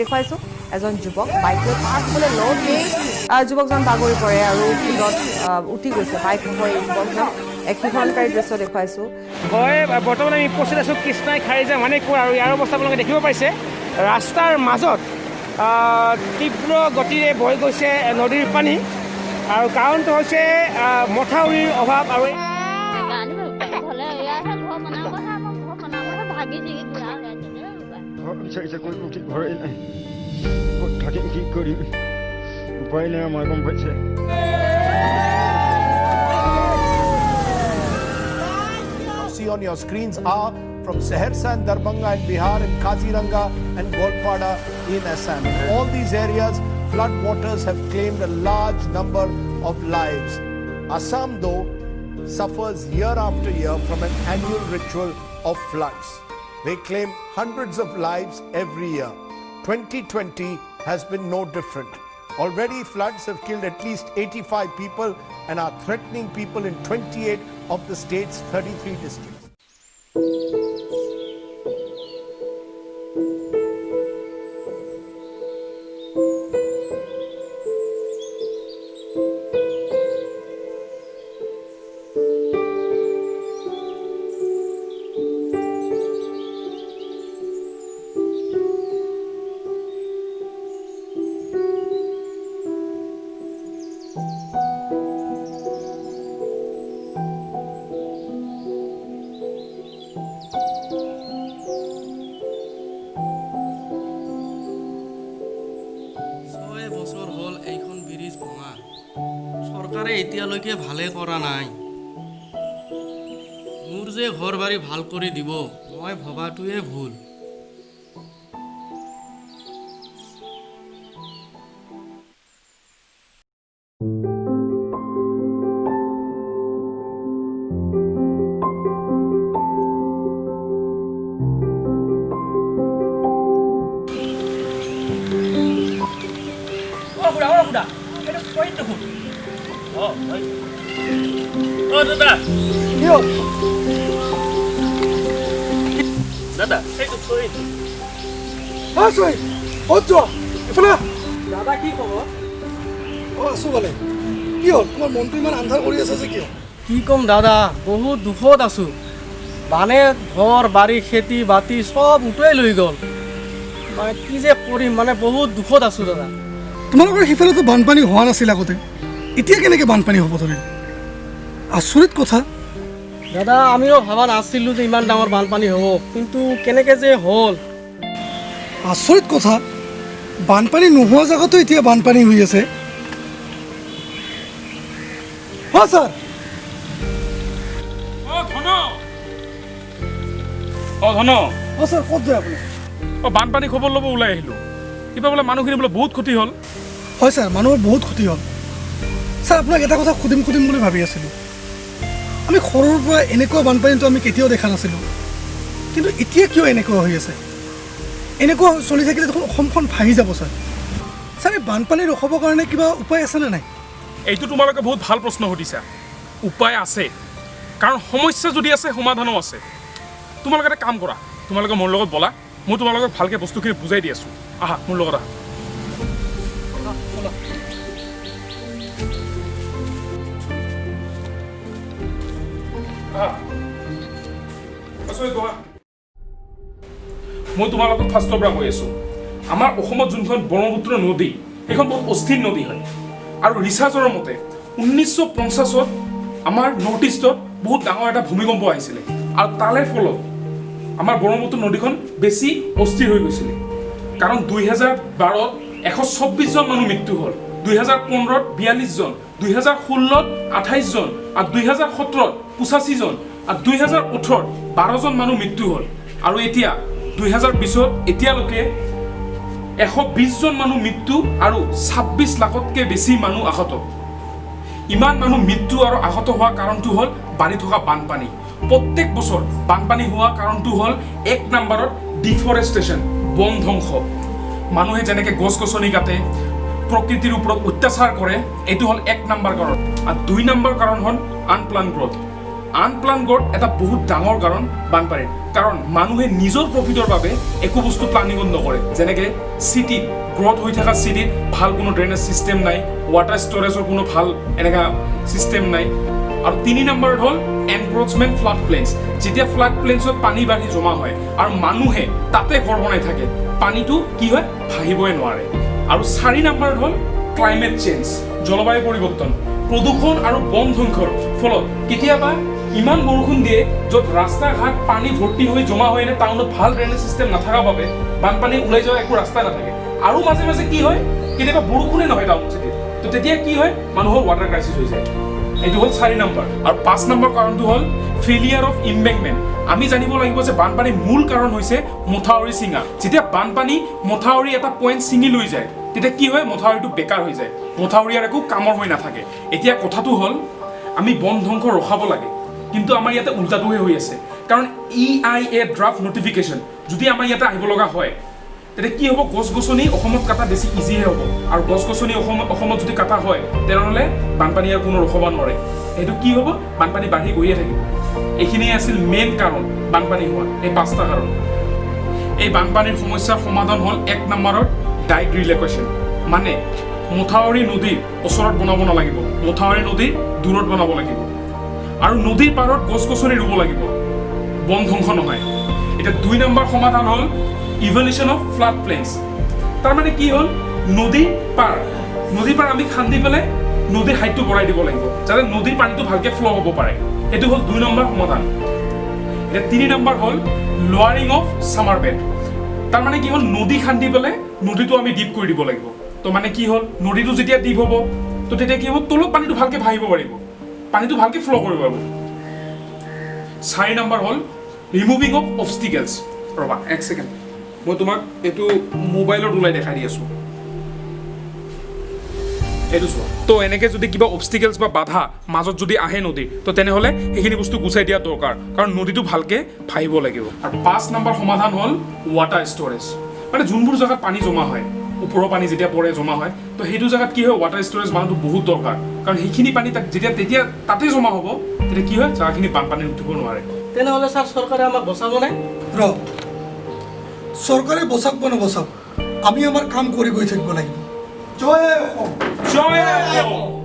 দেখুৱাইছোঁ এজন যুৱক বাইক লৈ পাৰ হ'বলৈ লওঁতেই যুৱকজন বাগৰি পৰে আৰু ফিল্ডত উঠি গৈছে বাইক হৈ যুৱকজন এক শিহৰণকাৰী দৃশ্য দেখুৱাইছোঁ। হয়, বৰ্তমান আমি উপস্থিত আছোঁ কৃষ্ণাই খাৰিজা মানিকপুৰ আৰু ইয়াৰ অৱস্থা আপোনালোকে দেখিব পাৰিছে ৰাস্তাৰ মাজত তীব্ৰ গতিৰে বৈ গৈছে নদীৰ পানী আৰু কাৰণটো হৈছে মথাউৰিৰ অভাৱ আৰু See on your screens are from Saharsa and Darbhanga in Bihar and Kaziranga and Golpada in Assam. In all these areas, flood waters have claimed a large number of lives. Assam, though, suffers year after year from an annual ritual of floods. They claim hundreds of lives every year. 2020 has been no different. Already floods have killed at least 85 people and are threatening people in 28 of the state's 33 districts. বছৰ হ'ল এইখন bridge ভঙা চৰকাৰে এতিয়ালৈকে ভালে কৰা নাই। মোৰ যে ঘৰ বাৰী ভাল কৰি দিব মই ভবাটোৱে ভুল। দাদা এইটো থৈ দাদা কি খবৰ? আছো বোলে। কি হ'ল তোমাৰ মনটো ইমান আন্ধাৰ কৰি আছে যে কিয়? কি ক'ম দাদা, বহুত দুখত আছোঁ। বানে ঘৰ বাৰী খেতি বাতি চব উটুৱাই লৈ গ'ল। মই কি যে কৰিম, মানে বহুত দুখত আছোঁ দাদা। তোমালোকৰ সিফালেতো বানপানী হোৱা নাছিল আগতে, এতিয়া কেনেকৈ বানপানী হ'ব ধৰিল? আচৰিত কথা দাদা, আমিও ভবা নাছিলোঁ যে ইমান ডাঙৰ বানপানী হ'ব, কিন্তু কেনেকৈ যে হ'ল। আচৰিত কথা, বানপানী নোহোৱা জেগাতো এতিয়া বানপানী হৈ আছে। হয় ছাৰ। ধন হয় ছাৰ, ক'ত যায় আপুনি? বানপানী খবৰ ল'ব ওলাই আহিলোঁ। কিবা বোলে মানুহখিনি বোলে বহুত ক্ষতি হ'ল। হয় ছাৰ, মানুহৰ বহুত ক্ষতি হ'ল। ছাৰ, আপোনাক এটা কথা সুধিম বুলি ভাবি আছিলোঁ। আমি সৰুৰ পৰা এনেকুৱা বানপানীটো আমি কেতিয়াও দেখা নাছিলোঁ, কিন্তু এতিয়া কিয় এনেকুৱা হৈ আছে? এনেকুৱা চলি থাকিলে দেখোন অসমখন ভাঙি যাব ছাৰ। ছাৰ, এই বানপানী ৰখাবৰ কাৰণে কিবা উপায় আছেনে নাই? এইটো তোমালোকে বহুত ভাল প্ৰশ্ন সুধিছা। উপায় আছে, কাৰণ সমস্যা যদি আছে সমাধানো আছে। তোমালোকে এটা কাম কৰা, তোমালোকে মোৰ লগত ব'লা, মই তোমালোকক ভালকৈ বস্তুখিনি বুজাই দি আছোঁ। আহা মোৰ লগত আহা। মই তোমালোকক ফাৰ্ষ্টৰ পৰা কৈ আছোঁ, আমাৰ অসমত যোনখন ব্ৰহ্মপুত্ৰ নদী, সেইখন বহুত অস্থিৰ নদী হয়। আৰু ৰিচাৰ্চৰ মতে 1950ত আমাৰ নৰ্থ ইষ্টত বহুত ডাঙৰ এটা ভূমিকম্প আহিছিলে, আৰু তাৰে ফলত আমাৰ ব্ৰহ্মপুত্ৰ নদীখন বেছি অস্থিৰ হৈ গৈছিলে। কাৰণ 2012ত 124জন মানুহ মৃত্যু হ'ল, 2015ত 42জন, 2016ত 28জন, আৰু 2017ত 85জন, আৰু 2018ত 12জন মানুহ মৃত্যু হ'ল। আৰু এতিয়া 2020ত এতিয়ালৈকে 120জন মানুহ মৃত্যু আৰু 26 লাখতকৈ বেছি মানুহ আহত। ইমান মানুহ মৃত্যু আৰু আহত হোৱা কাৰণটো হ'ল বাঢ়ি থকা বানপানী। প্ৰত্যেক বছৰ বানপানী হোৱা কাৰণটো হ'ল 1 নম্বৰত ডিফৰেষ্টেশ্যন, বন ধ্বংস। মানুহে যেনেকৈ গছ গছনি কাটে, প্ৰকৃতিৰ ওপৰত অত্যাচাৰ কৰে, এইটো হ'ল 1 নম্বৰ কাৰণ। আৰু 2 নম্বৰ কাৰণ হ'ল আনপ্লান গ্ৰথ। আনপ্লান গ্ৰথ এটা বহুত ডাঙৰ কাৰণ বানপানীৰ। কাৰণ মানুহে নিজৰ প্ৰফিটৰ বাবে একো বস্তু প্লানিং নকৰে যেনেকৈ চিটিত গ্ৰথ হৈ থকা চিটিত ভাল কোনো ড্ৰেইনেজ ছিষ্টেম নাই ৱাটাৰ ষ্ট'ৰেজৰ কোনো ভাল এনেকুৱা ছিষ্টেম নাই আৰু 3 নম্বৰত হ'ল এনক্ৰ'চমেণ্ট ফ্লাড প্লেইনছ যেতিয়া ফ্লাড প্লেইনছত পানী বাঢ়ি জমা হয় আৰু মানুহে তাতে ঘৰ বনাই থাকে পানীটো কি হয় ভাহিবই নোৱাৰে আৰু 4 নম্বৰত হ'ল ক্লাইমেট চেঞ্জ জলবায়ু পৰিৱৰ্তন প্ৰদূষণ আৰু বন ধ্বংসৰ ফলত কেতিয়াবা ইমান বৰষুণ দিয়ে য'ত ৰাস্তা ঘাট পানী ভৰ্তি হৈ জমা হৈ এনে টাউনত ভাল ড্ৰেইনেজ ছিষ্টেম নাথাকাৰ বাবে বানপানী ওলাই যোৱা একো ৰাস্তা নাথাকে আৰু মাজে মাজে কি হয় কেতিয়াবা বৰষুণে নহয় টাউন চিটিত তো তেতিয়া কি হয় মানুহৰ ৱাটাৰ ক্ৰাইচিছ হৈ যায় এইটো হ'ল 4 নম্বৰ আৰু 5 নম্বৰ কাৰণটো হ'ল ফেইলিয়াৰ অফ ইম্বেংকমেণ্ট আমি জানিব লাগিব যে বানপানীৰ মূল কাৰণ হৈছে মথাউৰি ছিঙা যেতিয়া বানপানী মথাউৰি এটা পইণ্ট ছিঙি লৈ যায় তেতিয়া কি হয় মথাউৰিটো বেকাৰ হৈ যায় মথাউৰি আৰু একো কামৰ হৈ নাথাকে এতিয়া কথাটো হ'ল আমি বন ধ্বংস ৰখাব লাগে কিন্তু আমাৰ ইয়াতে উল্টাটোহে হৈ আছে কাৰণ EIA ড্ৰাফ্ট নটিফিকেশ্যন যদি আমাৰ ইয়াতে আহিব লগা হয় তেতিয়া কি হ'ব গছ গছনি অসমত কাটা বেছি ইজিহে হ'ব আৰু গছ গছনি অসমত যদি কাটা হয় তেনেহ'লে বানপানী আৰু কোনো ৰখাব নোৱাৰে এইটো কি হ'ব বানপানী বাঢ়ি গৈয়ে থাকিব এইখিনিয়ে আছিল মেইন কাৰণ বানপানী হোৱা এই 5টা কাৰণ এই বানপানীৰ সমস্যাৰ সমাধান হ'ল 1 নম্বৰত ডাইক ৰিলেকুৱেশ্যন মানে মথাউৰি নদীৰ ওচৰত বনাব নালাগিব মথাউৰি নদীৰ দূৰত বনাব লাগিব আৰু নদীৰ পাৰত গছ গছনি ৰুব লাগিব বন ধ্বংস নহয় এতিয়া 2 নম্বৰ সমাধান হ'ল ইভলিউশ্যন অফ ফ্লাড প্লেইনছ তাৰমানে কি হ'ল নদীৰ পাৰ আমি খান্দি পেলাই নদীৰ হাইটটো বঢ়াই দিব লাগিব যাতে নদীৰ পানীটো ভালকৈ ফ্ল' হ'ব পাৰে এইটো হ'ল 2 নম্বৰ সমাধান এতিয়া 3 নম্বৰ হ'ল লোৱাৰিং অফ ছামাৰ বেড তাৰমানে কি হ'ল নদী খান্দি পেলাই নদীটো আমি ডিপ কৰি দিব লাগিব তো মানে কি হ'ল নদীটো যেতিয়া ডিপ হ'ব তো তেতিয়া কি হ'ব তলত পানীটো ভালকৈ ভাহিব পাৰিব পানীটো ভালকৈ ফ্ল' কৰিব পাৰিব 4 নম্বৰ হ'ল ৰিমুভিং অফ অবষ্টিকেলছ ৰ'বা 1 ছেকেণ্ড মই তোমাক এইটো মোবাইলত ওলাই দেখাই দি আছোঁ এইটো চোৱা তো এনেকৈ যদি কিবা অবষ্টিকেলছ বা বাধা মাজত যদি আহে নদীৰ তো তেনেহ'লে সেইখিনি বস্তু গুচাই দিয়া দৰকাৰ কাৰণ নদীটো ভালকৈ ভাহিব লাগিব আৰু 5 নম্বৰ সমাধান হ'ল ৱাটাৰ ষ্ট'ৰেজ মানে যোনবোৰ জেগাত পানী জমা হয় ওপৰৰ পানী যেতিয়া পৰে জমা হয় তো সেইটো জেগাত কি হয় ৱাটাৰ ষ্ট'ৰেজ মানুহটো বহুত দৰকাৰ কাৰণ সেইখিনি পানী তেতিয়া তাতে জমা হ'ব তেতিয়া কি হয় জেগাখিনি বানপানী উঠিব নোৱাৰে তেনেহ'লে ছাৰ চৰকাৰে আমাক বচাবনে চৰকাৰে বচাওক বা নবচাওক আমি আমাৰ কাম কৰি গৈ থাকিব লাগিব জয় অসম জয় অসম